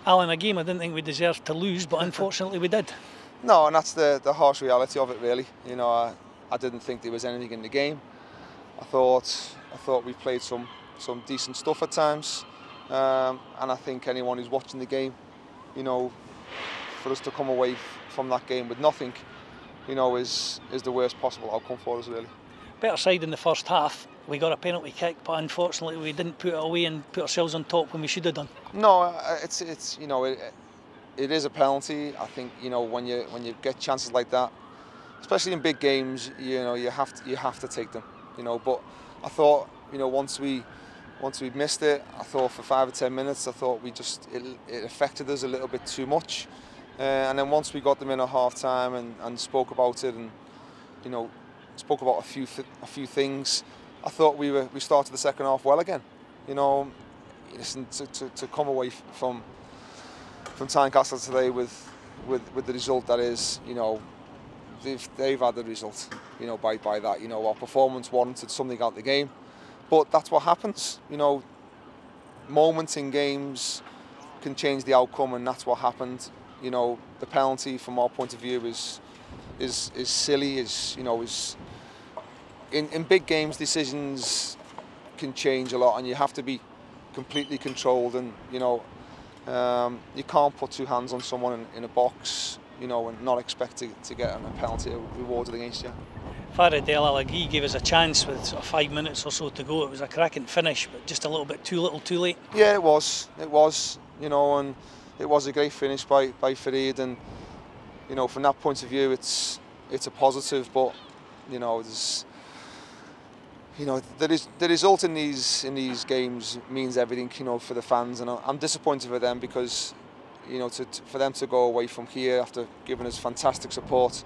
Alan, a game I didn't think we deserved to lose, but unfortunately we did. No, and that's the harsh reality of it, really. You know, I didn't think there was anything in the game. I thought we played some decent stuff at times, and I think anyone who's watching the game, you know, for us to come away from that game with nothing, you know, is the worst possible outcome for us, really. Better side in the first half. We got a penalty kick, but unfortunately we didn't put it away and put ourselves on top when we should have done. No, it's you know, it is a penalty. I think, you know, when you get chances like that, especially in big games, you know, you have to take them. You know, but I thought, you know, once we missed it, I thought for 5 or 10 minutes, I thought it affected us a little bit too much. And then once we got them in at half time and spoke about it, and, you know, spoke about a few things, I thought we started the second half well again. You know, listen, to come away from Tynecastle today with the result that is, you know, they've had the result, you know, by that. You know, our performance warranted something out of the game, but that's what happens. You know, moments in games can change the outcome, and that's what happened. You know, the penalty from our point of view is silly. Is in big games, decisions can change a lot, and you have to be completely controlled. And you know, you can't put two hands on someone in a box, you know, and not expect to get a penalty rewarded against you. Farid El Alaghi gave us a chance with sort of 5 minutes or so to go. It was a cracking finish, but just a little bit too little, too late. Yeah, it was. You know, and it was a great finish by Farid, and you know, from that point of view, it's a positive. But you know, the result in these games means everything, you know, for the fans, and I'm disappointed for them because, you know, for them to go away from here after giving us fantastic support,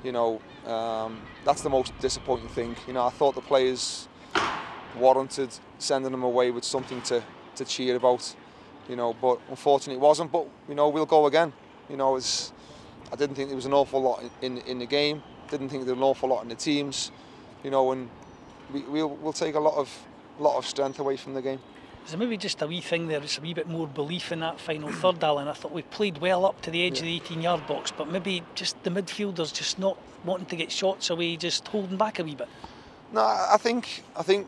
you know, that's the most disappointing thing. You know, I thought the players warranted sending them away with something to cheer about, you know, but unfortunately it wasn't. But you know, we'll go again. You know, I didn't think there was an awful lot in the game. Didn't think there was an awful lot in the teams. You know, and we'll take a lot of strength away from the game. Is there maybe just a wee thing there, just a wee bit more belief in that final third, Alan? I thought we played well up to the edge of the 18-yard box, but maybe just the midfielders just not wanting to get shots away, just holding back a wee bit. No, I think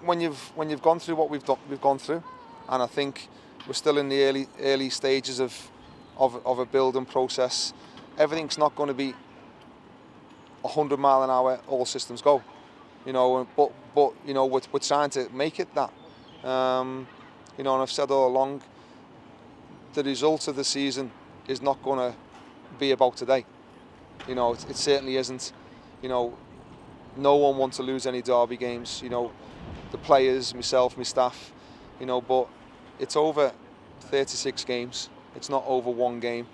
when you've gone through what we've gone through, and I think we're still in the early stages of a building process. Everything's not going to be 100 mile an hour, all systems go. You know, but you know, we're trying to make it that. You know, and I've said all along, the result of the season is not going to be about today. You know, it certainly isn't. You know, no one wants to lose any derby games. You know, the players, myself, my staff. You know, but it's over 36 games. It's not over one game,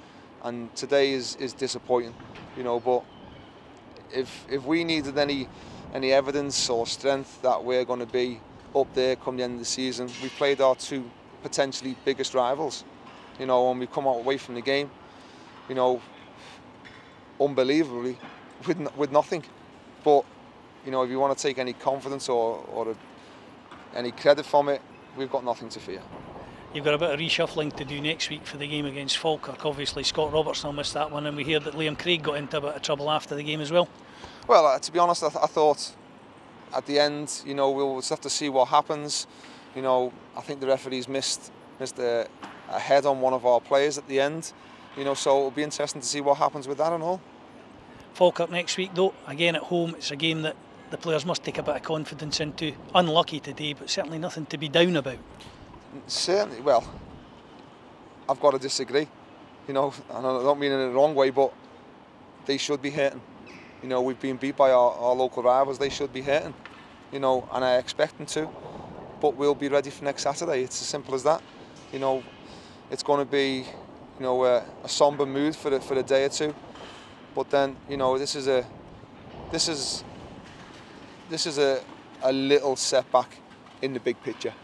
and today is disappointing. You know, but if we needed any evidence or strength that we're going to be up there come the end of the season, we played our two potentially biggest rivals, you know, and we come out away from the game, you know, unbelievably with nothing. But you know, if you want to take any confidence or any credit from it, we've got nothing to fear. You've got a bit of reshuffling to do next week for the game against Falkirk. Obviously Scott Robertson missed that one, and we hear that Liam Craig got into a bit of trouble after the game as well. Well, to be honest, I thought at the end, you know, we'll just have to see what happens. You know, I think the referees missed a head on one of our players at the end. You know, so it'll be interesting to see what happens with that and all. Falkirk next week, though, again at home. It's a game that the players must take a bit of confidence into. Unlucky today, but certainly nothing to be down about. Certainly, well, I've got to disagree. You know, and I don't mean it in the wrong way, but they should be hurting. You know, we've been beat by our local rivals. They should be hurting. You know, and I expect them to. But we'll be ready for next Saturday. It's as simple as that. You know, it's going to be, you know, a somber mood for a day or two. But then, you know, this is a little setback in the big picture.